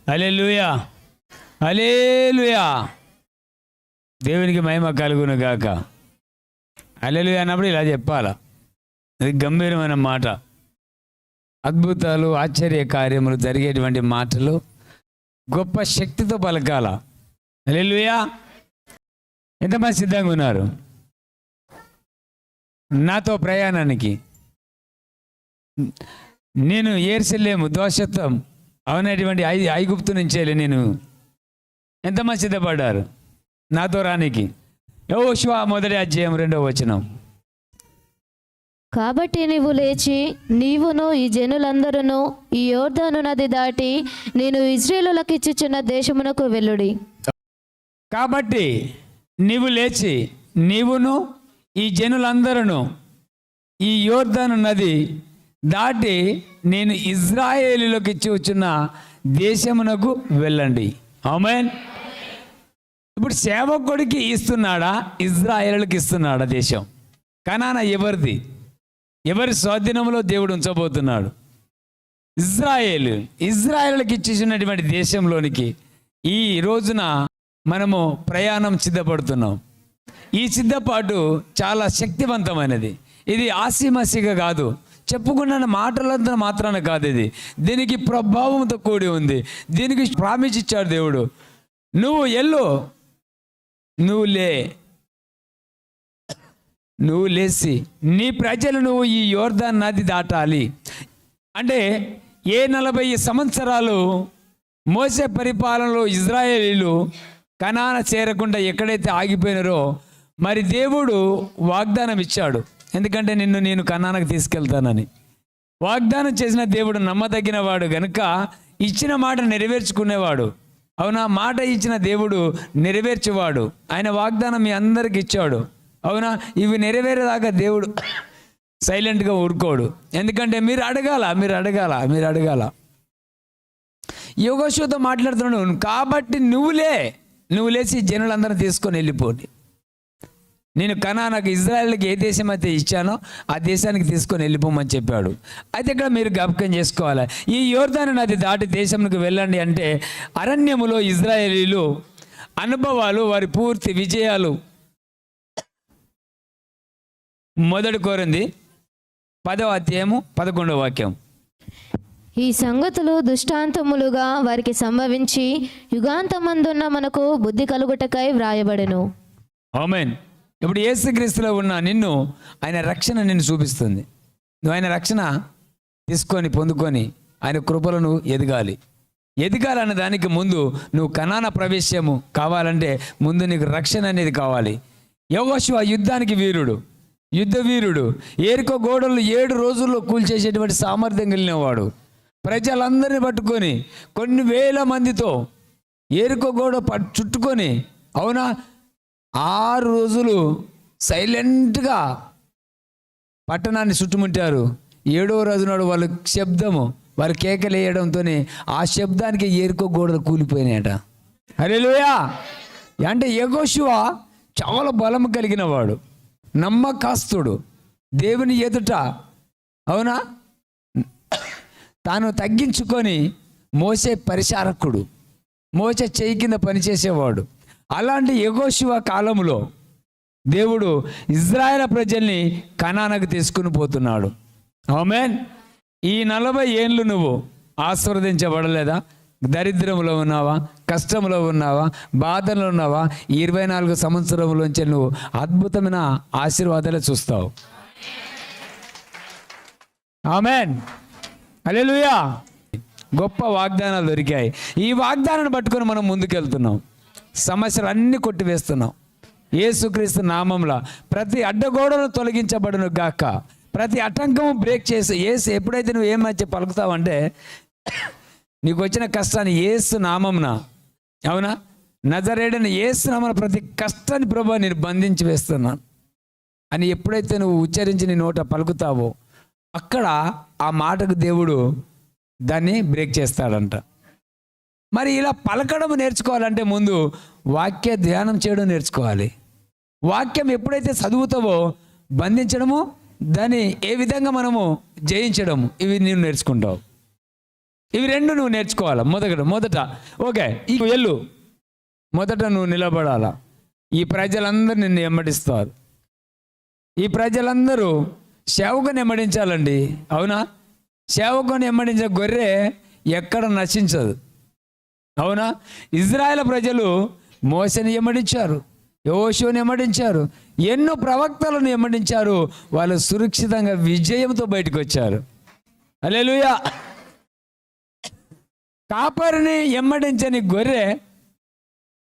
హల్లెలూయా, హల్లెలూయా. దేవునికి మహిమ కలుగును గాక. హల్లెలూయా అన్నప్పుడు ఇలా చెప్పాలా, అది గంభీరమైన మాట. అద్భుతాలు, ఆశ్చర్య కార్యములు జరిగేటువంటి మాటలు గొప్ప శక్తితో పలకాల. హల్లెలూయా. ఎంతమంది సిద్ధంగా ఉన్నారు నాతో ప్రయాణానికి? నేను యెరూషలేము దోషత్వం అవునటువంటి ఐగుప్తు నుంచే నేను ఎంతమంది సిద్ధపడ్డారు నాతో రానికి? యెహోషువ 1:2 కాబట్టి నీవు లేచి నీవును ఈ జనులందరూ ఈ యోర్దాను నది దాటి నేను ఇశ్రాయేలులకు ఇచ్చుచున్న దేశమునకు వెళ్ళుడి. కాబట్టి నీవు లేచి నీవును ఈ జనులందరూ ఈ యోర్దాను నది దాటి నేను ఇజ్రాయేలులకు ఇచ్చుచున్న దేశమునకు వెళ్ళండి. ఆమేన్. ఇప్పుడు సేవకుడికి ఇస్తున్నాడా, ఇజ్రాయేలుకి ఇస్తున్నాడా దేశం? కనానా ఎవరిది? ఎవరి స్వాధీనంలో దేవుడు ఉంచబోతున్నాడు? ఇజ్రాయేలుకి ఇచ్చేసినటువంటి దేశంలోనికి ఈ రోజున మనము ప్రయాణం సిద్ధపడుతున్నాం. ఈ సిద్ధపాటు చాలా శక్తివంతమైనది. ఇది ఆసిమసిగా కాదు, చెప్పుకున్న మాటలంతా మాత్రాన కాదు. ఇది దీనికి ప్రభావంతో కూడి ఉంది. దీనికి ప్రామిస్ ఇచ్చాడు దేవుడు. నువ్వు ఎల్లు, నువ్వు లేచి నీ ప్రజలు నువ్వు ఈ యోర్దాను నది దాటాలి. అంటే 40 సంవత్సరాలు మోసే పరిపాలనలో ఇజ్రాయేలీలు కనానా చేరకుండా ఎక్కడైతే ఆగిపోయినారో మరి దేవుడు వాగ్దానం ఇచ్చాడు. ఎందుకంటే నేను కనానాకు తీసుకెళ్తానని వాగ్దానం చేసిన దేవుడు నమ్మదగిన వాడు గనుక ఇచ్చిన మాట నెరవేర్చుకునేవాడు. అవునా? మాట ఇచ్చిన దేవుడు నెరవేర్చేవాడు. ఆయన వాగ్దానం మీ అందరికి ఇచ్చాడు. అవునా? ఇవి నెరవేరేదాకా దేవుడు సైలెంట్గా ఊరుకోడు. ఎందుకంటే మీరు అడగాల. యెహోషువతో మాట్లాడుతున్నాడు. కాబట్టి నువ్వు లేచి జనులందరూ తీసుకొని వెళ్ళిపోండి. నేను కనానాకు ఇజ్రాయేల్కి ఏ దేశం అయితే ఇచ్చానో ఆ దేశానికి తీసుకొని వెళ్ళిపోమని చెప్పాడు. అయితే ఇక్కడ మీరు జ్ఞాపకం చేసుకోవాలి, ఈ యోర్దాను నది దాటి దేశంకి వెళ్ళండి అంటే అరణ్యములో ఇజ్రాయేలీలు అనుభవాలు, వారి పూర్తి విజయాలు. 1 కొరింథీ 10:11 ఈ సంగతులు దృష్టాంతములుగా వారికి సంభవించి యుగాంతమందున్న మనకు బుద్ధి కలుగుటకై వ్రాయబడెను. ఆమేన్. ఇప్పుడు యేసుక్రీస్తులో ఉన్న నిన్ను ఆయన రక్షణ నిన్ను చూపిస్తుంది. నువ్వు ఆయన రక్షణ తీసుకొని పొందుకొని ఆయన కృపలో నువ్వు ఎదగాలన్న దానికి ముందు నువ్వు కనానా ప్రవేశము కావాలంటే ముందు నీకు రక్షణ అనేది కావాలి. యెహోషువ యుద్ధానికి యుద్ధ వీరుడు. యెరికో గోడలు 7 రోజుల్లో కూల్చేసేటువంటి సామర్థ్యం కలిగినవాడు. ప్రజలందరినీ పట్టుకొని కొన్ని వేల మందితో యెరికో గోడ చుట్టుకొని, అవునా, 6 రోజులు సైలెంట్గా పట్టణాన్ని చుట్టుముట్టారు. 7వ రోజు నాడు వాళ్ళ శబ్దము, వారి కేకలు వేయడంతో ఆ శబ్దానికి యెరికో గోడలు కూలిపోయినాయట. హల్లెలూయా. అంటే యెహోషువ చాలా బలం కలిగిన వాడు, నమ్మకస్తుడు, దేవుని ఎదుట, అవునా, తాను తగ్గించుకొని మోసే పరిచారకుడు, మోసే చేయి కింద పనిచేసేవాడు. అలాంటి యెహోషువ కాలంలో దేవుడు ఇజ్రాయేల్ ప్రజల్ని కనానాకు తీసుకుని పోతున్నాడు. ఆమేన్. ఈ 40 ఏండ్లు నువ్వు ఆశీర్వదించబడలేదా? దరిద్రంలో ఉన్నావా? కష్టంలో ఉన్నావా? బాధలో ఉన్నావా? 24 సంవత్సరంలోంచి నువ్వు అద్భుతమైన ఆశీర్వాదాలు చూస్తావు. ఆమేన్. హల్లెలూయా. గొప్ప వాగ్దానాలు దొరికాయి. ఈ వాగ్దానాన్ని పట్టుకొని మనం ముందుకెళ్తున్నాం. సమస్యలు అన్నీ కొట్టివేస్తున్నాం యేసుక్రీస్తు నామంలో. ప్రతి అడ్డగోడను తొలగించబడును గాక, ప్రతి ఆటంకము బ్రేక్ చేసి యేసు ఎప్పుడైతే నువ్వు ఏమని పలుకుతావంటే నీకు వచ్చిన కష్టాన్ని యేసు నామమున, అవునా, నజరేయుడైన యేసు నామమున ప్రతి కష్టాన్ని ప్రభువా నేను బంధించి వేస్తున్నాను అని ఎప్పుడైతే నువ్వు ఉచ్చరించి నీ నోట పలుకుతావో అక్కడ ఆ మాటకు దేవుడు దాన్ని బ్రేక్ చేస్తాడంట. మరి ఇలా పలకడం నేర్చుకోవాలంటే ముందు వాక్య ధ్యానం చేయడం నేర్చుకోవాలి. వాక్యం ఎప్పుడైతే చదువుతావో బంధించడము, దాన్ని ఏ విధంగా మనము జయించడము, ఇవి నేను నేర్చుకుంటావు. ఇవి రెండు నువ్వు నేర్చుకోవాలా. మొదట ఓకే ఈ వెళ్ళు, మొదట నువ్వు నిలబడాలా. ఈ ప్రజలందరూ నిన్ను వెంబడిస్తారు. ఈ ప్రజలందరూ సేవకుని వెంబడించాలండి, అవునా? సేవకుని వెంబడించే గొర్రె ఎక్కడ నశించదు, అవునా? ఇజ్రాయేల్ ప్రజలు మోసని వెంబడించారు, యెహోషువని వెంబడించారు, ఎన్నో ప్రవక్తలను వెంబడించారు. వాళ్ళు సురక్షితంగా విజయంతో బయటకు వచ్చారు. హల్లెలూయా. కాపరిని వెంబడించని గొర్రె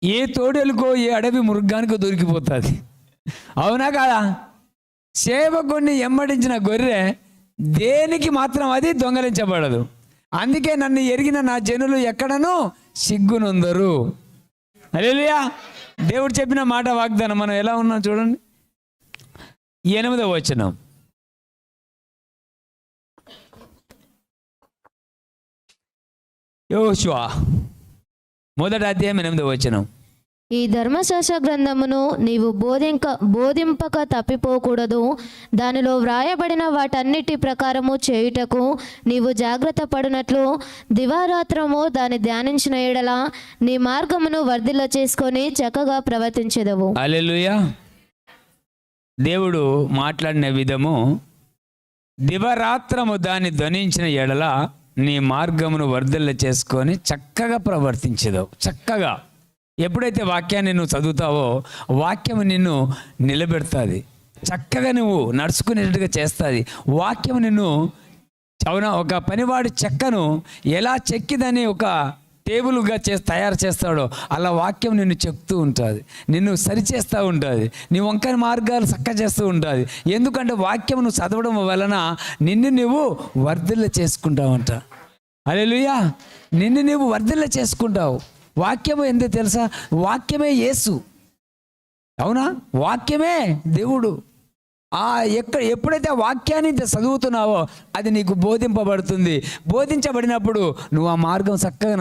ఏ తోడేలుకో ఏ అడవి మృగానికో దొరికిపోతుంది, అవునా కాదా? సేవకుడిని వెంబడించిన గొర్రె దేనికి మాత్రం అది దొంగలించబడదు. అందుకే నన్ను ఎరిగిన నా జనులు ఎక్కడనూ సిగ్గునొందరు. హల్లెలూయా. దేవుడు చెప్పిన మాట వాగ్దానం. మనం ఎలా ఉన్నాం చూడండి. 8వ వచనం. యెహోషువ 1వ అధ్యాయం 8వ వచనం. ఈ ధర్మశాస్త్ర గ్రంథమును నీవు బోధింపక తప్పిపోకూడదు. దానిలో వ్రాయబడిన వాటన్నిటి ప్రకారము చేయుటకు నీవు జాగ్రత్త పడినట్లు దివారాత్రము దాన్ని ధ్యానించిన ఎడల నీ మార్గమును వర్ధిల్ల చేసుకొని చక్కగా ప్రవర్తించెదవు. హల్లెలూయా. దేవుడు మాట్లాడిన విధము, దివరాత్రము దాన్ని ధ్యానించిన ఎడల నీ మార్గమును వర్ధిల్ల చేసుకొని చక్కగా ప్రవర్తించెదవు. చక్కగా ఎప్పుడైతే వాక్యాన్ని నువ్వు చదువుతావో వాక్యము నిన్ను నిలబెడుతుంది, చక్కగా నువ్వు నడుచుకునేటట్టుగా చేస్తుంది. వాక్యం నిన్ను, అవునా, ఒక పనివాడు చెక్కను ఎలా చెక్కిదని ఒక టేబుల్గా తయారు చేస్తాడో అలా వాక్యం నిన్ను చెప్తూ ఉంటుంది, నిన్ను సరిచేస్తూ ఉంటుంది, నీ వంకర మార్గాలు చక్క చేస్తూ ఉంటుంది. ఎందుకంటే వాక్యం నువ్వు చదవడం వలన నిన్ను నువ్వు వర్ధిల్ల చేసుకుంటావంట. హల్లెలూయా. నిన్ను నువ్వు వర్ధిల్ల చేసుకుంటావు. వాక్యము ఎందుకు తెలుసా? వాక్యమే యేసు, అవునా? వాక్యమే దేవుడు. ఎప్పుడైతే ఆ వాక్యాన్ని చదువుతున్నావో అది నీకు బోధింపబడుతుంది. బోధించబడినప్పుడు నువ్వు ఆ మార్గం చక్కగా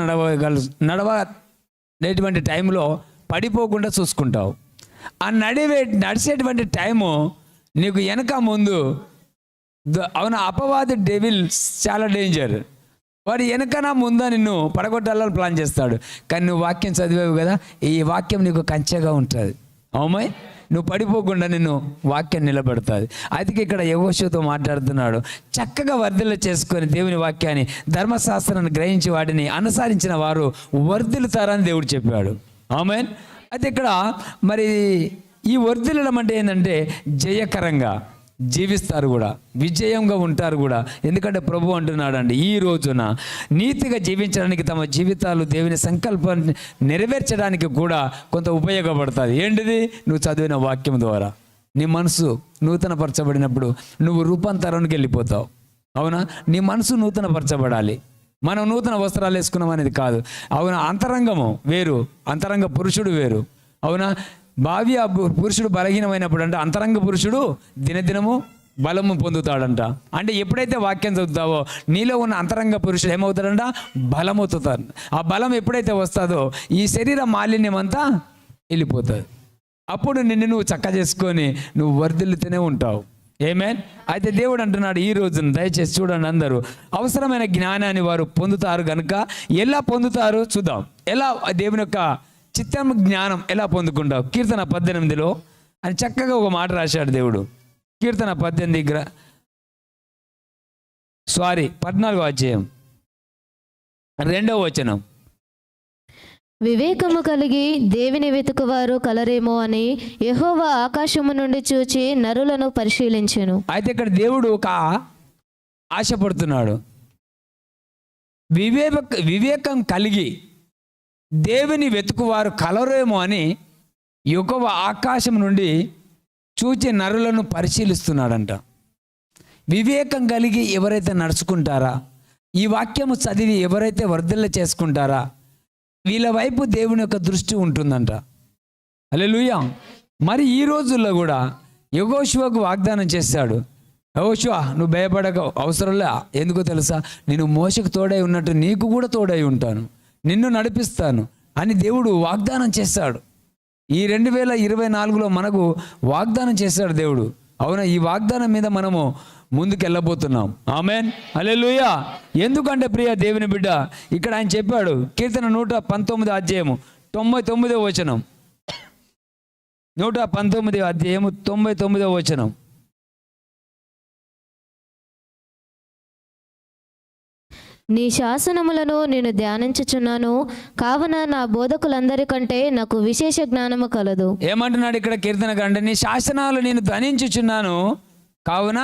నడవనేటువంటి టైంలో పడిపోకుండా చూసుకుంటావు. ఆ నడిచేటువంటి టైము నీకు వెనక ముందు, అవునా, అపవాది డెవిల్ చాలా డేంజర్. వాడు వెనకన ముందా నిన్ను పడగొట్టాలని ప్లాన్ చేస్తాడు. కానీ నువ్వు వాక్యం చదివావు కదా, ఈ వాక్యం నీకు కంచెగా ఉంటుంది. అవుమాయ్, నువ్వు పడిపోకుండా నిన్ను వాక్యం నిలబెడుతుంది. అందుకే ఇక్కడ యెహోషువతో మాట్లాడుతున్నాడు, చక్కగా వర్ధిల్ల చేసుకొని దేవుని వాక్యాన్ని, ధర్మశాస్త్రాన్ని గ్రహించి వాటిని అనుసరించిన వారు వర్ధిల్లుతారని దేవుడు చెప్పాడు. ఆమేన్. అయితే ఇక్కడ మరి ఈ వర్ధిల్లడం అంటే ఏంటంటే జయకరంగా జీవిస్తారు కూడా, విజయంగా ఉంటారు కూడా. ఎందుకంటే ప్రభు అంటున్నాడండి, ఈ రోజున నీతిగా జీవించడానికి తమ జీవితాలు దేవుని సంకల్పాన్ని నెరవేర్చడానికి కూడా కొంత ఉపయోగపడుతుంది. ఏంటిది? నువ్వు చదివిన వాక్యం ద్వారా నీ మనసు నూతనపరచబడినప్పుడు నువ్వు రూపాంతరానికి వెళ్ళిపోతావు. అవునా? నీ మనసు నూతనపరచబడాలి. మనం నూతన వస్త్రాలు వేసుకున్నాం అనేది కాదు. అవునా? అంతరంగము వేరు, అంతరంగ పురుషుడు వేరు. అవునా? భావ్య పురుషుడు బలహీనమైనప్పుడు అంటే అంతరంగ పురుషుడు దినదినము బలము పొందుతాడంట. అంటే ఎప్పుడైతే వాక్యం చదువుతావో నీలో ఉన్న అంతరంగ పురుషుడు ఏమవుతాడంట? బలమవుతాడు. ఆ బలం ఎప్పుడైతే వస్తుందో ఈ శరీర మాలిన్యం అంతా వెళ్ళిపోతుంది. అప్పుడు నిన్ను నువ్వు చక్క చేసుకొని నువ్వు వర్ధిల్లుతూనే ఉంటావు. ఆమేన్. అయితే దేవుడు అంటున్నాడు, ఈ రోజున దయచేసి చూడండి, అందరూ అవసరమైన జ్ఞానాన్ని వారు పొందుతారు కనుక ఎలా పొందుతారు చూద్దాం. ఎలా దేవుని యొక్క చిత్తం జ్ఞానం ఎలా పొందుకుంటావు? కీర్తన 18లో అని చక్కగా ఒక మాట రాశాడు దేవుడు. కీర్తన 14వ అధ్యాయం 2వ వచనం. వివేకము కలిగి దేవిని వెతుకువారు కలరేమో అని యెహోవా ఆకాశము నుండి చూచి నరులను పరిశీలించెను. అయితే ఇక్కడ దేవుడు ఒక ఆశపడుతున్నాడు, వివేకం కలిగి దేవుని వెతుకువారు కలరేమో అని యెహోవా ఆకాశం నుండి చూచి నరులను పరిశీలిస్తున్నాడంట. వివేకం కలిగి ఎవరైతే నడుచుకుంటారా, ఈ వాక్యము చదివి ఎవరైతే వర్ధిల్ల చేసుకుంటారా, వీళ్ళ వైపు దేవుని యొక్క దృష్టి ఉంటుందంట. హల్లెలూయా. మరి ఈ రోజుల్లో కూడా యెహోషువకు వాగ్దానం చేశాడు, యెహోషువ నువ్వు భయపడక అవసరంలే. ఎందుకో తెలుసా? నేను మోషకు తోడై ఉన్నట్టు నీకు కూడా తోడై ఉంటాను, నిన్ను నడిపిస్తాను అని దేవుడు వాగ్దానం చేశాడు. ఈ 2024లో మనకు వాగ్దానం చేశాడు దేవుడు. అవునా? ఈ వాగ్దానం మీద మనము ముందుకెళ్ళబోతున్నాం. ఆమెన్, హల్లెలూయా. ఎందుకంటే ప్రియ దేవుని బిడ్డ, ఇక్కడ ఆయన చెప్పాడు, కీర్తన 119 అధ్యాయము 99వ వచనం, 119 అధ్యాయము 99వ వచనం. నీ శాసనములను నేను ధ్యానించుచున్నాను, కావున నా బోధకులందరికంటే నాకు విశేష జ్ఞానము కలదు. ఏమంటున్నాడు ఇక్కడ కీర్తనకారుడు? నీ శాసనాలు నేను ధ్యానించుచున్నాను, కావున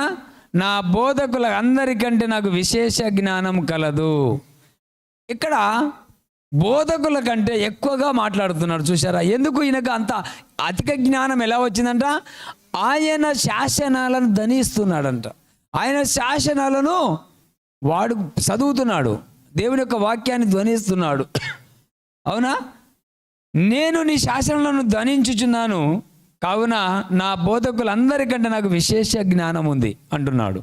నా బోధకుల అందరికంటే నాకు విశేష జ్ఞానం కలదు. ఇక్కడ బోధకుల కంటే ఎక్కువగా మాట్లాడుతున్నాడు. చూసారా? ఎందుకు ఈయనకు అంత అధిక జ్ఞానం ఎలా వచ్చిందంట? ఆయన శాసనాలను ధ్యానిస్తున్నాడంట. ఆయన శాసనాలను వాడు చదువుతున్నాడు, దేవుని యొక్క వాక్యాన్ని ధ్యానిస్తున్నాడు. అవునా? నేను నీ శాసనాలను ధ్యానించుచున్నాను, కావున నా బోధకులందరికంటే నాకు విశేష జ్ఞానం ఉంది అంటున్నాడు.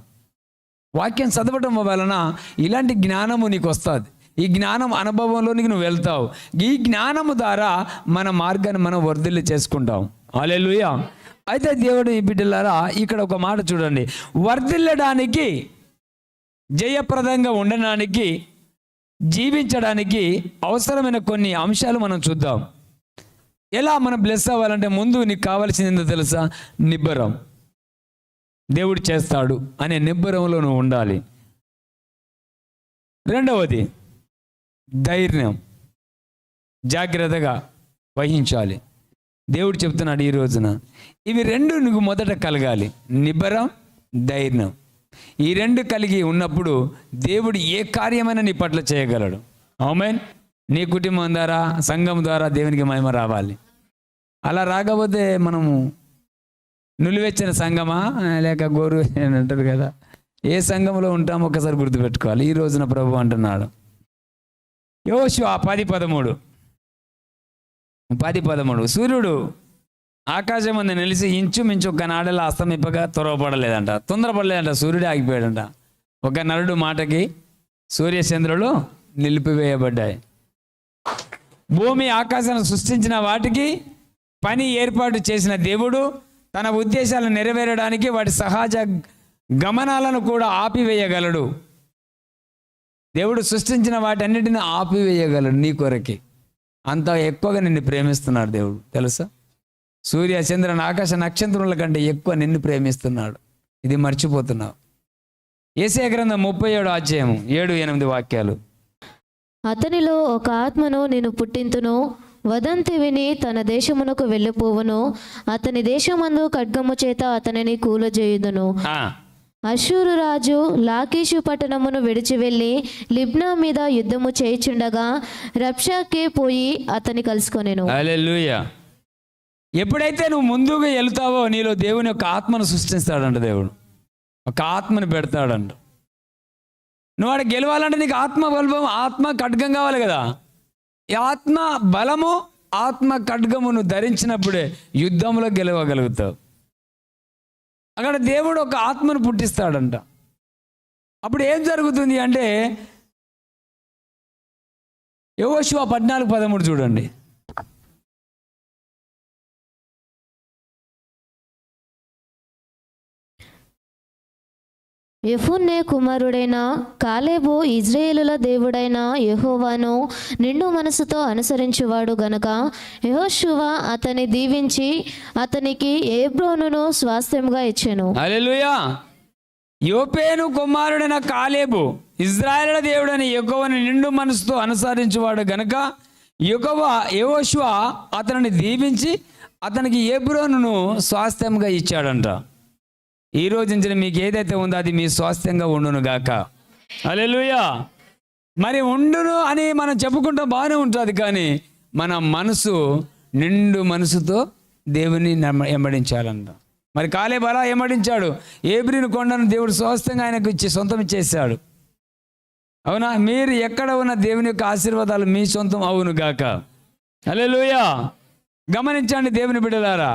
వాక్యం చదవటం వలన ఇలాంటి జ్ఞానము నీకు వస్తుంది. ఈ జ్ఞానం అనుభవంలోనికి నువ్వు వెళ్తావు. ఈ జ్ఞానము ద్వారా మన మార్గాన్ని మనం వర్ధిల్లు చేసుకుంటాం. హల్లెలూయా. అయితే దేవుడు ఈ బిడ్డలారా ఇక్కడ ఒక మాట చూడండి. వర్ధిల్లడానికి, జయప్రదంగా ఉండడానికి, జీవించడానికి అవసరమైన కొన్ని అంశాలు మనం చూద్దాం. ఎలా మనం బ్లెస్ అవ్వాలంటే ముందు నీకు కావాల్సింది ఏందో తెలుసా? నిబ్బరం. దేవుడు చేస్తాడు అనే నిబ్బరంలో నువ్వు ఉండాలి. రెండవది ధైర్యం, జాగ్రత్తగా వహించాలి. దేవుడు చెప్తున్నాడు ఈ రోజున ఇవి రెండు నువ్వు మొదట కలగాలి. నిబ్బరం, ధైర్యం. ఈ రెండు కలిగి ఉన్నప్పుడు దేవుడు ఏ కార్యమైనా నీ పట్ల చేయగలడు. ఆమేన్. నీ కుటుంబం ద్వారా, సంఘం ద్వారా దేవునికి మహిమ రావాలి. అలా రాకపోతే మనము నులివెచ్చిన సంఘమా లేక గోరు అని అంటారు కదా, ఏ సంఘంలో ఉంటామో ఒకసారి గుర్తుపెట్టుకోవాలి. ఈ రోజున ప్రభు అంటున్నాడు, యోషువ 10:13 సూర్యుడు ఆకాశం మీద నిలిచి ఇంచుమించు ఒక నాడలా అస్తమింపగా తొరవపడలేదంట, తొందరపడలేదంట. సూర్యుడే ఆగిపోయాడంట. ఒక నరుడు మాటకి సూర్యచంద్రులు నిలిపివేయబడ్డాయి. భూమి ఆకాశాన్ని సృష్టించిన వాటికి పని ఏర్పాటు చేసిన దేవుడు తన ఉద్దేశాలను నెరవేరడానికి వాటి సహజ గమనాలను కూడా ఆపివేయగలడు. దేవుడు సృష్టించిన వాటన్నిటిని ఆపివేయగలడు నీ కొరకి. అంత ఎక్కువగా నిన్ను ప్రేమిస్తున్నాడు దేవుడు, తెలుసా? సూర్య చంద్రుని ఆకాశ నక్షత్రముల కంటే ఎక్కువ నిన్ను ప్రేమిస్తున్నాడు. ఇది మర్చిపోతున్నావు. యేషయా గ్రంథం 37 అధ్యాయము 7-8 వాక్యాలు. అతనిలో ఒక ఆత్మను నేను పుట్టింతును, వదంతి విని తన దేశమునకు వెళ్ళిపోవును. అతని దేశమందు ఖడ్గము చేత అతనిని కూలజేయుదును. అష్షూరు రాజు లాకీషు పట్టణమును విడిచి వెళ్ళి లిబ్నా మీద యుద్ధము చేయుచుండగా రబ్షాకే పోయి అతని కలుసుకొనెను. హల్లెలూయా. ఎప్పుడైతే నువ్వు ముందుగా వెళ్తావో నీలో దేవుని యొక్క ఆత్మను సృష్టిస్తాడంట. దేవుడు ఒక ఆత్మను పెడతాడంట. నువ్వు వాడు గెలవాలంటే నీకు ఆత్మ బలము, ఆత్మ ఖడ్గం కావాలి కదా. ఈ ఆత్మ బలము, ఆత్మ ఖడ్గమును ధరించినప్పుడే యుద్ధంలో గెలవగలుగుతావు. అక్కడ దేవుడు ఒక ఆత్మను పుట్టిస్తాడంట. అప్పుడు ఏం జరుగుతుంది అంటే యెహోషువ 14:13 చూడండి. యెఫున్నె కుమారుడైన కాలేబు ఇజ్రాయేలుల దేవుడైన యెహోవాను నిండు మనసుతో అనుసరించువాడు గనుక యెహోషువ అతని దీవించి అతనికి హెబ్రోనును స్వాస్థ్యముగా ఇచ్చెను. హల్లెలూయా. యోపేను కుమారుడైన కాలేబు ఇజ్రాయేలుల దేవుడైన యెహోవాను నిండు మనసుతో అనుసరించువాడు గనుక యెహోషువ అతనిని దీవించి అతనికి హెబ్రోనును స్వాస్థ్యంగా ఇచ్చాడంట. ఈ రోజు నుంచి మీకు ఏదైతే ఉందో అది మీ స్వాస్థ్యంగా ఉండును గాక. హల్లెలూయా. మరి ఉండును అని మనం చెప్పుకుంటాం, బాగానే ఉంటుంది. కానీ మన మనసు నిండు మనసుతో దేవుని ఎమ్మడించాలంట. మరి కాలేబు అలా ఎమ్మడించాడు. ఏబ్రీను కొండను దేవుడు స్వాస్థ్యంగా ఆయనకు ఇచ్చి సొంతం ఇచ్చేసాడు. అవునా? మీరు ఎక్కడ ఉన్న దేవుని యొక్క ఆశీర్వాదాలు మీ సొంతం అవును గాక. హల్లెలూయా. గమనించండి దేవుని బిడ్డలారా.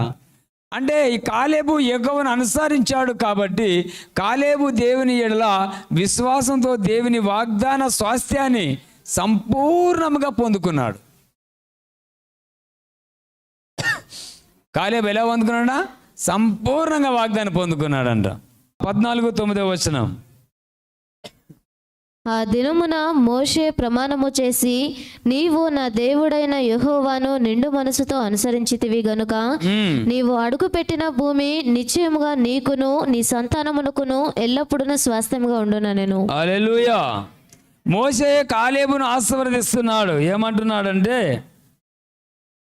అంటే ఈ కాలేబు యెహోవాను అనుసరించాడు కాబట్టి కాలేబు దేవుని ఎడల విశ్వాసంతో దేవుని వాగ్దాన స్వాస్థ్యాన్ని సంపూర్ణంగా పొందుకున్నాడు. కాలేబు ఎలా పొందుకున్నాడా? సంపూర్ణంగా వాగ్దానం పొందుకున్నాడంట. 14:9 ఆ దినమున మోషే ప్రమాణము చేసి, నీవు నా దేవుడైన యెహోవాను నిండు మనసుతో అనుసరించితివి గనుక నీవు అడుగుపెట్టిన భూమి నిశ్చయముగా నీకును నీ సంతానమునకును ఎల్లప్పుడూ స్వాస్థ్యముగా ఉండుననెను. హల్లెలూయా. మోషే కాలేబును ఆశీర్వదిస్తున్నాడు. ఏమంటున్నాడంటే,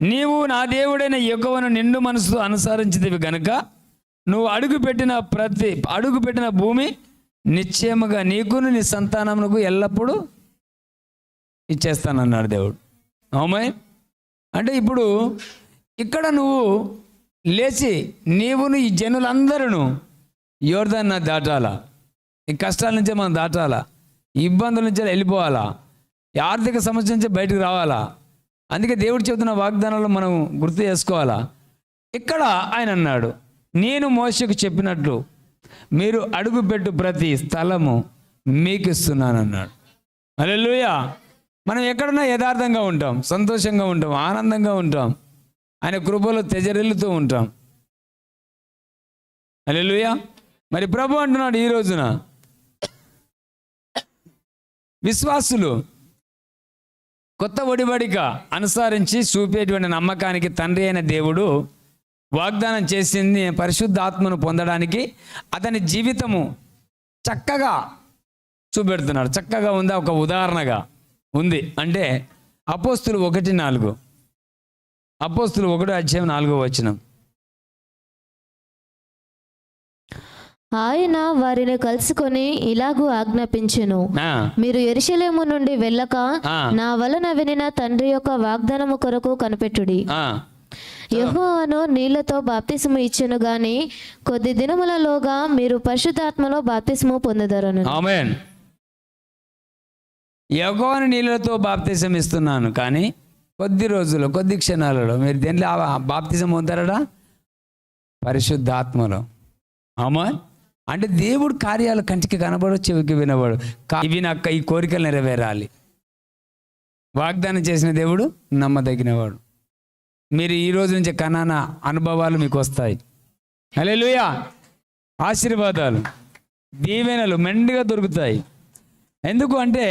నీవు నా దేవుడైన యెహోవాను నిండు మనసుతో అనుసరించితివి గనుక నువ్వు అడుగుపెట్టిన భూమి నిశ్చయముగా నీకును నీ సంతానమునకు ఎల్లప్పుడూ ఇచ్చేస్తానన్నాడు దేవుడు. అవుమై అంటే ఇప్పుడు ఇక్కడ నువ్వు లేచి నీవును ఈ జనులందరూ యోర్దాను దాటాలా, ఈ కష్టాల నుంచే మనం దాటాలా, ఈ ఇబ్బందుల నుంచి వెళ్ళిపోవాలా, ఈ ఆర్థిక సమస్య నుంచి బయటకు రావాలా. అందుకే దేవుడు చెబుతున్న వాగ్దానాలు మనం గుర్తు చేసుకోవాలా. ఇక్కడ ఆయన అన్నాడు, నేను మోషేకు చెప్పినట్లు మీరు అడుగుపెట్టు ప్రతి స్థలము మీకు ఇస్తున్నానన్నాడు. హల్లెలూయా. మనం ఎక్కడన్నా యథార్థంగా ఉంటాం, సంతోషంగా ఉంటాం, ఆనందంగా ఉంటాం, ఆయన కృపలో తెజరిల్లుతూ ఉంటాం. హల్లెలూయా. మరి ప్రభు అంటున్నాడు ఈ రోజున, విశ్వాసులు కొత్త ఒడిబడిక అనుసరించి చూపేటువంటి నమ్మకానికి తండ్రి అయిన దేవుడు వాగ్దానం చేసింది పరిశుద్ధాత్మను పొందడానికి అతని జీవితము చక్కగా చూపెడుతున్నాడు. చక్కగా ఉందా? ఒక ఉదాహరణగా ఉంది. అంటే అపోస్తులు 1:4, అపోస్తులు 1:4. ఆయన వారిని కలుసుకొని ఇలాగూ ఆజ్ఞాపించెను, మీరు యెరూషలేము నుండి వెళ్ళక నా వలన వినిన తండ్రి యొక్క వాగ్దానము కొరకు కనిపెట్టుడి. యెహోవాను నీళ్లతో బాప్తిసము ఇచ్చెను గాని కొద్ది దినములలోగా మీరు పరిశుద్ధాత్మలో బాప్తిసము పొందెదరను. ఆమేన్. యెహోవాను నీళ్లతో బాప్తిసం ఇస్తున్నాను కానీ కొద్ది రోజులు, కొద్ది క్షణాలలో మీరు దేంట్లో బాప్తిసం పొందారడా? పరిశుద్ధాత్మలో. ఆమేన్. అంటే దేవుడు కార్యాలు కంటికి కనబడు, చెవికి వినబడు. ఇవి నాకు ఈ కోరికలు నెరవేరాలి. వాగ్దానం చేసిన దేవుడు నమ్మదగినవాడు. మీరు ఈ రోజు నుంచి కనానా అనుభవాలు మీకు వస్తాయి. హల్లెలూయా. ఆశీర్వాదాలు, దీవెనలు మెండుగా దొరుకుతాయి. ఎందుకు అంటే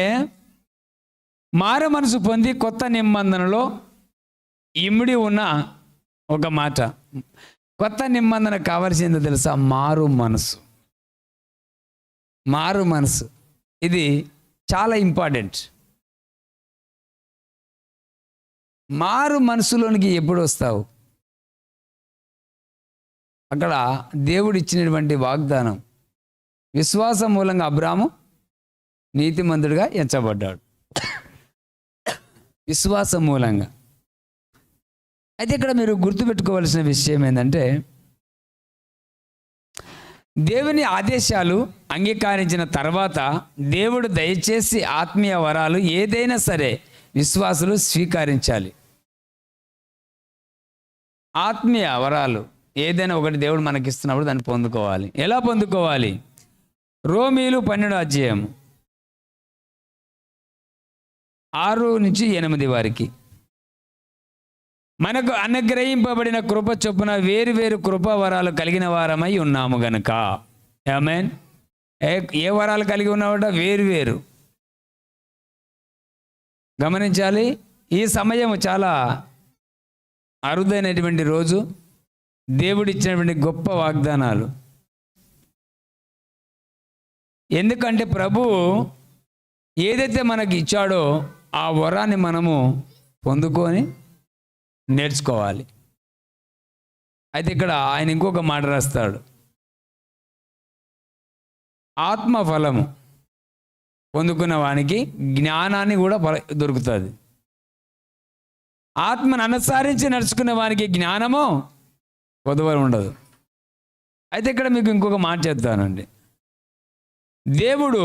మారు మనసు పొంది కొత్త నిబంధనలో ఇమిడి ఉన్న ఒక మాట. కొత్త నిబంధన కావాల్సిందో తెలుసా? మారు మనసు. మారు మనసు ఇది చాలా ఇంపార్టెంట్. మారు మనసులోనికి ఎప్పుడు వస్తావు? అక్కడ దేవుడు ఇచ్చినటువంటి వాగ్దానం, విశ్వాసం మూలంగా అబ్రాము నీతిమంతుడిగా ఎంచబడ్డాడు. విశ్వాసం మూలంగా. అయితే ఇక్కడ మీరు గుర్తుపెట్టుకోవాల్సిన విషయం ఏంటంటే, దేవుని ఆదేశాలు అంగీకరించిన తర్వాత దేవుడు దయచేసి ఆత్మీయ వరాలు ఏదైనా సరే విశ్వాసులు స్వీకరించాలి. ఆత్మీయ వరాలు ఏదైనా ఒకటి దేవుడు మనకిస్తున్నప్పుడు దాన్ని పొందుకోవాలి. ఎలా పొందుకోవాలి? రోమీలు 12:6-8 మనకు అనుగ్రహింపబడిన కృప చొప్పున వేరు వేరు కృపా వరాలు కలిగిన వారమై ఉన్నాము గనుక. ఆమేన్. ఏ వరాలు కలిగి ఉన్నావట? వేరు వేరు. గమనించాలి. ఈ సమయం చాలా అరుదైనటువంటి రోజు. దేవుడు ఇచ్చినటువంటి గొప్ప వాగ్దానాలు. ఎందుకంటే ప్రభువు ఏదైతే మనకి ఇచ్చాడో ఆ వరాన్ని మనము పొందుకొని నేర్చుకోవాలి. అయితే ఇక్కడ ఆయన ఇంకొక మాట రాస్తాడు, ఆత్మ ఫలము పొందుకున్న వానికి జ్ఞానాన్ని కూడా దొరుకుతుంది. ఆత్మను అనుసరించి నడుచుకున్న వానికి జ్ఞానము కొదువ ఉండదు. అయితే ఇక్కడ మీకు ఇంకొక మాట చెప్తానండి. దేవుడు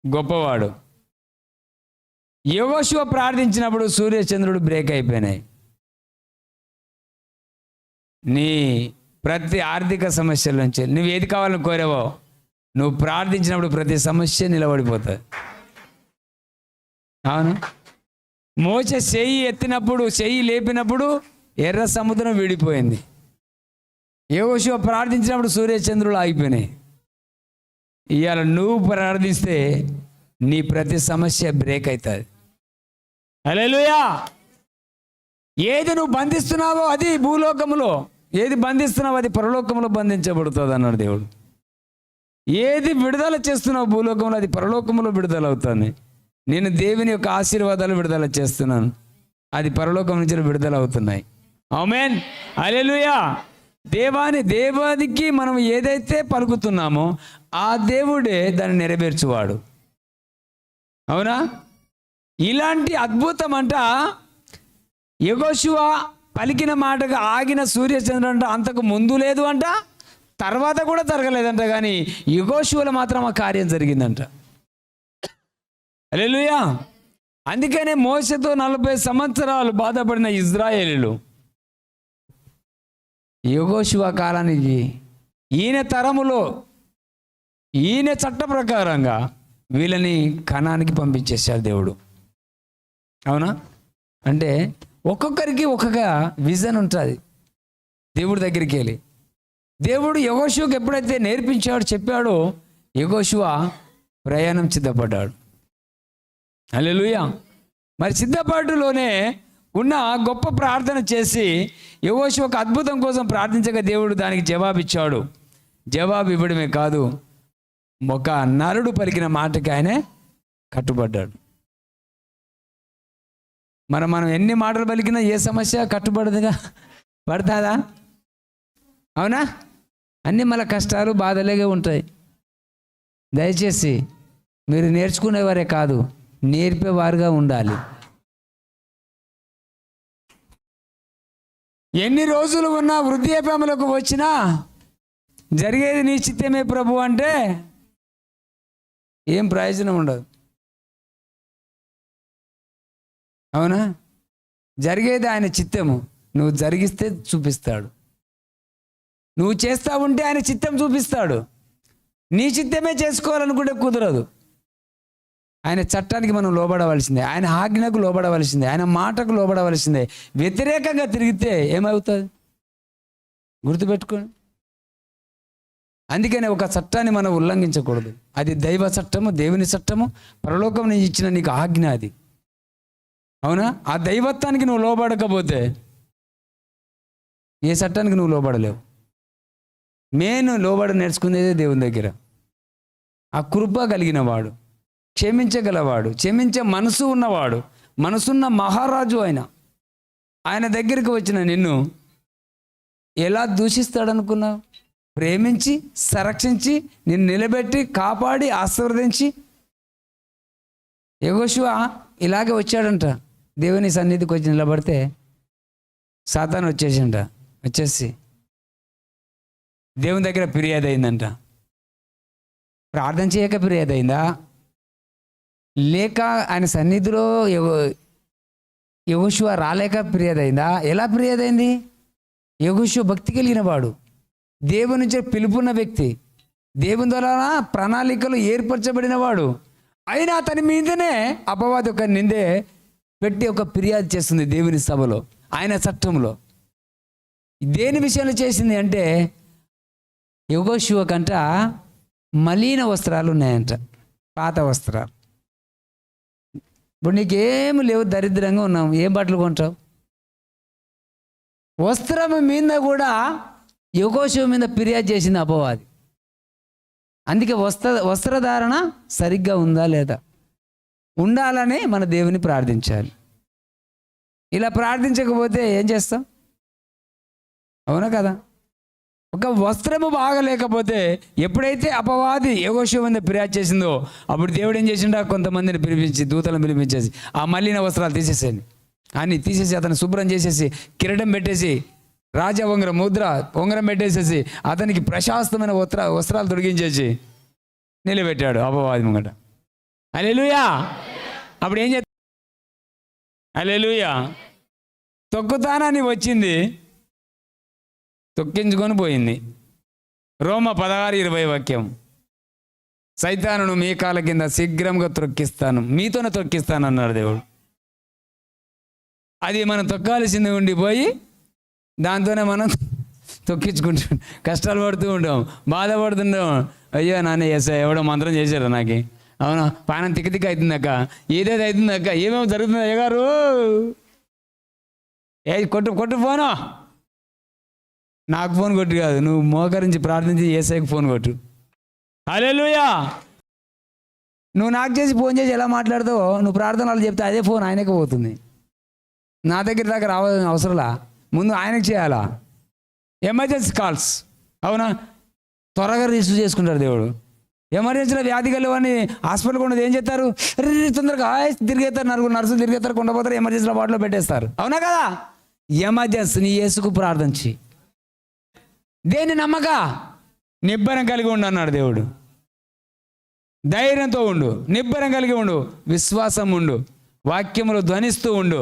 గొప్పవాడు. యెహోషువ ప్రార్థించినప్పుడు సూర్యచంద్రుడు బ్రేక్ అయిపోయినాయి. నీ ప్రతి ఆర్థిక సమస్యల నుంచి నువ్వు ఏది కావాలని కోరావో నువ్వు ప్రార్థించినప్పుడు ప్రతి సమస్య నిలబడిపోతుంది. అవును. మోషే చెయ్యి లేపినప్పుడు ఎర్ర సముద్రం విడిపోయింది. యెహోషువ ప్రార్థించినప్పుడు సూర్యచంద్రులు ఆగిపోయినాయి. ఇవాళ నువ్వు ప్రార్థిస్తే నీ ప్రతి సమస్య బ్రేక్ అవుతుంది. హల్లెలూయా. ఏది నువ్వు బంధిస్తున్నావో అది భూలోకములో, ఏది బంధిస్తున్నావో అది పరలోకంలో బంధించబడుతుంది అన్నాడు దేవుడు. ఏది విడుదల చేస్తున్నావు భూలోకంలో అది పరలోకంలో విడుదల అవుతుంది. నేను దేవుని యొక్క ఆశీర్వాదాలు విడుదల చేస్తున్నాను, అది పరలోకం నుంచి విడుదల అవుతున్నాయి. ఆమేన్. హల్లెలూయా. దేవానికి మనం ఏదైతే పలుకుతున్నామో ఆ దేవుడే దాన్ని నెరవేర్చువాడు. అవునా? ఇలాంటి అద్భుతం అంట యెహోషువ పలికిన మాటగా ఆగిన సూర్యచంద్రుడు అంతకు ముందు లేదు అంట, తర్వాత కూడా జరగలేదంట, కానీ యెహోషువలో మాత్రం ఆ కార్యం జరిగిందంట. హల్లెలూయా. అందుకనే మోషేతో 40 సంవత్సరాలు బాధపడిన ఇజ్రాయేలీలు యెహోషువ కాలానికి ఈయన తరములో ఈయన చట్ట ప్రకారంగా వీళ్ళని కనానికి పంపించేశారు దేవుడు. అవునా? అంటే ఒక్కొక్కరికి ఒక్కొక్క విజన్ ఉంటుంది దేవుడి దగ్గరికి వెళ్ళి. దేవుడు యెహోషువకు ఎప్పుడైతే నేర్పించాడో చెప్పాడో యెహోషువ ప్రయాణం సిద్ధపడ్డాడు. హల్లెలూయా. మరి సిద్ధపాటులోనే ఉన్న గొప్ప ప్రార్థన చేసి యెహోషువ ఒక అద్భుతం కోసం ప్రార్థించగా దేవుడు దానికి జవాబిచ్చాడు. జవాబు ఇవ్వడమే కాదు, ఒక నరుడు పలికిన మాటకి ఆయనే కట్టుబడ్డాడు. మనం ఎన్ని మాటలు పలికినా ఏ సమస్య కట్టుబడదుగా, పడుతుందా? అవునా? అన్నీ మళ్ళీ కష్టాలు బాధలేగా ఉంటాయి. దయచేసి మీరు నేర్చుకునేవారే కాదు, నేర్పేవారుగా ఉండాలి. ఎన్ని రోజులు ఉన్నా వృద్ధాప్యములకు వచ్చినా జరిగేది నీ చిత్తమే ప్రభు అంటే ఏం ప్రయోజనం ఉండదు. అవునా? జరిగేది ఆయన చిత్తము, నువ్వు జరిగిస్తే చూపిస్తాడు. నువ్వు చేస్తా ఉంటే ఆయన చిత్తం చూపిస్తాడు. నీ చిత్తమే చేసుకోవాలనుకుంటే కుదరదు. ఆయన చట్టానికి మనం లోబడవలసిందే, ఆయన ఆజ్ఞకు లోబడవలసిందే, ఆయన మాటకు లోబడవలసిందే. వ్యతిరేకంగా తిరిగితే ఏమవుతుంది గుర్తుపెట్టుకోండి. అందుకనే ఒక చట్టాన్ని మనం ఉల్లంఘించకూడదు. అది దైవ చట్టము, దేవుని చట్టము, పరలోకం నుంచి ఇచ్చిన నీకు ఆజ్ఞ అది. అవునా? ఆ దైవత్వానికి నువ్వు లోబడకపోతే ఏ చట్టానికి నువ్వు లోబడలేవు. నేను లోబడ నేర్చుకునేదే దేవుని దగ్గర. ఆ కృప కలిగిన వాడు, క్షమించగలవాడు, క్షమించే మనసు ఉన్నవాడు, మనసున్న మహారాజు ఆయన దగ్గరికి వచ్చిన నిన్ను ఎలా దూషిస్తాడనుకున్నావు? ప్రేమించి, సంరక్షించి, నిన్ను నిలబెట్టి, కాపాడి, ఆశీర్వదించి. యెహోషువ ఇలాగే వచ్చాడంట. దేవుని సన్నిధికి వచ్చి నిలబడితే సాతాను వచ్చేసి దేవుని దగ్గర ఫిర్యాదు అయిందంట. ప్రార్థన చేయక ఫిర్యాదు అయిందా, లేక ఆయన సన్నిధిలో యెహోషువ రాలేక ఫిర్యాదు అయిందా? ఎలా ఫిర్యాదు అయింది? యెహోషువ భక్తి కలిగిన వాడు, దేవుని నుంచి పిలుపున్న వ్యక్తి, దేవుని ద్వారా ప్రణాళికలు ఏర్పరచబడిన వాడు. అయినా అతని మీదనే అపవాది ఒక నిందే పెట్టి ఒక ఫిర్యాదు చేస్తుంది దేవుని సభలో, ఆయన చట్టంలో. దేని విషయంలో చేసింది అంటే యెహోషువ కంట మలిన వస్త్రాలు ఉన్నాయంట, పాత వస్త్రాలు. ఇప్పుడు నీకేమి లేవు, దరిద్రంగా ఉన్నావు, ఏం బట్టలు కొంటావు? వస్త్రం మీద కూడా యెహోషువ మీద ఫిర్యాదు చేసింది అపవాది. అందుకే వస్త్రధారణ సరిగ్గా ఉందా లేదా ఉండాలని మన దేవుని ప్రార్థించాలి. ఇలా ప్రార్థించకపోతే ఏం చేస్తాం? అవునా కదా? ఒక వస్త్రము బాగలేకపోతే ఎప్పుడైతే అపవాది యెహోషువ మీద ఫిర్యాదు చేసిందో అప్పుడు దేవుడు ఏం చేసిండో కొంతమందిని పిలిపించి, దూతలను పిలిపించేసి ఆ మలిన వస్త్రాలు తీసేసేయండి అని తీసేసి అతను శుభ్రం చేసేసి కిరీటం పెట్టేసి రాజా ఉంగరం పెట్టేసేసి అతనికి ప్రశాస్తమైన వస్త్రాలు తొడిగించేసి నిలబెట్టాడు అపవాది ముంగట. హల్లెలూయా. అప్పుడు ఏం చేస్తా? హల్లెలూయా. తొక్కుతానని వచ్చింది, తొక్కించుకొని పోయింది. రోమ 16:20 వాక్యం, సైతానును మీ కాళ్ళ కింద శీఘ్రంగా త్రొక్కిస్తాను, మీతోనే తొక్కిస్తాను అన్నాడు దేవుడు. అది మనం తొక్కాల్సింది ఉండిపోయి దాంతోనే మనం తొక్కించుకుంటూ కష్టాలు పడుతూ ఉంటాం, బాధపడుతుంటాం. అయ్యో నాన్న ఎస్ ఎవడో మంత్రం చేశారు నాకు, అవునా పానం తిక్కి తిక్కి అవుతుంది అక్క, ఏదేది అవుతుంది అక్క, ఏమేమి జరుగుతుంది అయ్యగారు, కొట్టు కొట్టు ఫోను, నాకు ఫోన్ కొట్టు కాదు, నువ్వు మోకరించి ప్రార్థించి ఏసైకి ఫోన్ కొట్టు. హల్లెలూయా. నువ్వు నాకు చేసి ఫోన్ చేసి ఎలా మాట్లాడతావో నువ్వు ప్రార్థనలు చెప్తే అదే ఫోన్ ఆయనకే పోతుంది. నా దగ్గర దాకా రావాల్సిన అవసరంలా, ముందు ఆయనకు చేయాలా. ఎమర్జెన్సీ కాల్స్, అవునా, త్వరగా రిసీవ్ చేసుకుంటారు దేవుడు. ఎమర్జెన్సీలో వ్యాధి కలివని హాస్పిటల్ ఉన్నది ఏం చేస్తారు, తొందరగా తిరిగేస్తారు, నర్సులు తిరిగేస్తారు, కొండపోతారు, ఎమర్జెన్సీలో వాటిలో పెట్టేస్తారు, అవునా కదా. ఎమర్జెన్సీ నీ యేసుకు ప్రార్థించి దేన్ని నమ్మక నిబ్బరం కలిగి ఉండు అన్నాడు దేవుడు. ధైర్యంతో ఉండు, నిబ్బరం కలిగి ఉండు, విశ్వాసం ఉండు, వాక్యములు ధ్వనిస్తూ ఉండు,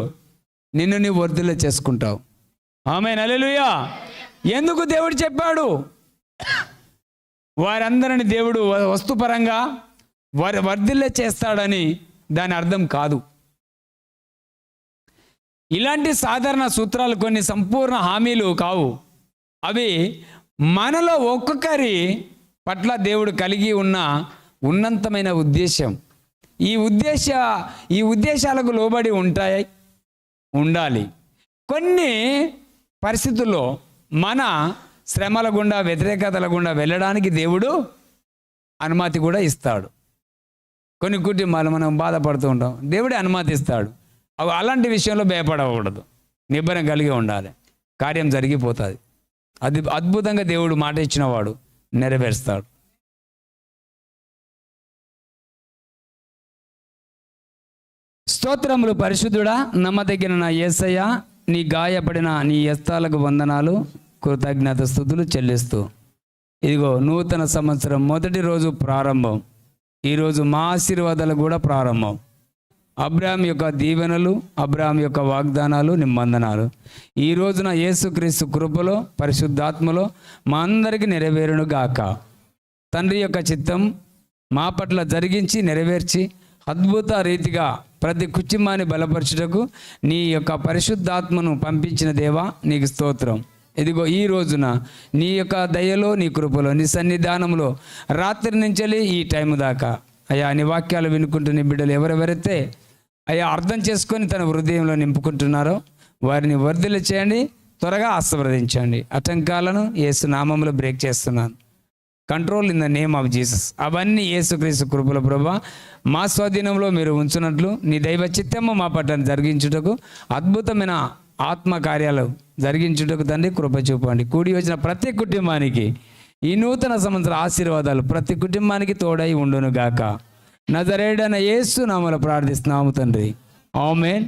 నిన్ను నీవు వర్ధిల్ల చేసుకుంటావు. ఆమేన్, హల్లెలూయా. ఎందుకు దేవుడు చెప్పాడు? వారందరిని దేవుడు వస్తుపరంగా వర్ధిల్ల చేస్తాడని దాని అర్థం కాదు. ఇలాంటి సాధారణ సూత్రాలు కొన్ని సంపూర్ణ హామీలు కావు. అవి మనలో ఒక్కొక్కరి పట్ల దేవుడు కలిగి ఉన్న ఉన్నతమైన ఉద్దేశం. ఈ ఉద్దేశాలకు లోబడి ఉండాలి. కొన్ని పరిస్థితుల్లో మన శ్రమల గుండా, వ్యతిరేకతల గుండా వెళ్ళడానికి దేవుడు అనుమతి కూడా ఇస్తాడు. కొన్ని కుటుంబాలు మనం బాధపడుతూ ఉంటాం, దేవుడే అనుమతిస్తాడు. అలాంటి విషయంలో భయపడకూడదు, నిబ్బరం కలిగి ఉండాలి, కార్యం జరిగిపోతుంది. అది అద్భుతంగా దేవుడు మాట ఇచ్చినవాడు నెరవేరుస్తాడు. స్తోత్రములు పరిశుద్ధుడా, నమ్మదగిన నా యేసయ్య, నీ గాయపడిన నీ హస్తాలకు వందనాలు, కృతజ్ఞత స్తుతులు చెల్లిస్తూ, ఇదిగో నూతన సంవత్సరం మొదటి రోజు ప్రారంభం. ఈరోజు మా ఆశీర్వాదాలు కూడా ప్రారంభం. అబ్రాహాం యొక్క దీవెనలు, అబ్రాహాం యొక్క వాగ్దానాలు, నిబంధనలు ఈ రోజున యేసుక్రీస్తు కృపలో, పరిశుద్ధాత్మలో మా అందరికీ నెరవేరును గాక. తండ్రి యొక్క చిత్తం మా పట్ల జరిగించి నెరవేర్చి అద్భుత రీతిగా ప్రతి కుటుంబాన్ని బలపరచుటకు నీ యొక్క పరిశుద్ధాత్మను పంపించిన దేవా నీకు స్తోత్రం. ఇదిగో ఈ రోజున నీ యొక్క దయలో, నీ కృపలో, నీ సన్నిధానంలో రాత్రి నుంచి ఈ టైం దాకా అయ్యా నీ వాక్యాలు వినుకుంటూ నీ బిడ్డలు ఎవరెవరైతే అయ్యా అర్థం చేసుకొని తన హృదయంలో నింపుకుంటున్నారో వారిని వర్ధిల్ల చేయండి, త్వరగా ఆశీర్వదించండి. ఆటంకాలను యేసు నామములో బ్రేక్ చేస్తున్నాను. Control in the name of Jesus. అవన్నీ యేసుక్రీస్తు కృపల ప్రభువా మా స్వాధీనంలో మీరు ఉంచున్నట్లు నీ దైవ చిత్తము మా పట్ల జరిగించుటకు, అద్భుతమైన ఆత్మ కార్యాలు జరిగించుటకు తండ్రి కృప చూపండి. కూడి వచ్చిన ప్రతి కుటుంబానికి ఈ నూతన సంవత్సర ఆశీర్వాదాలు ప్రతి కుటుంబానికి తోడై ఉండును గాక. నజరేయుడైన యేసు నామములో ప్రార్థిస్తున్నాము తండ్రి. ఆమేన్.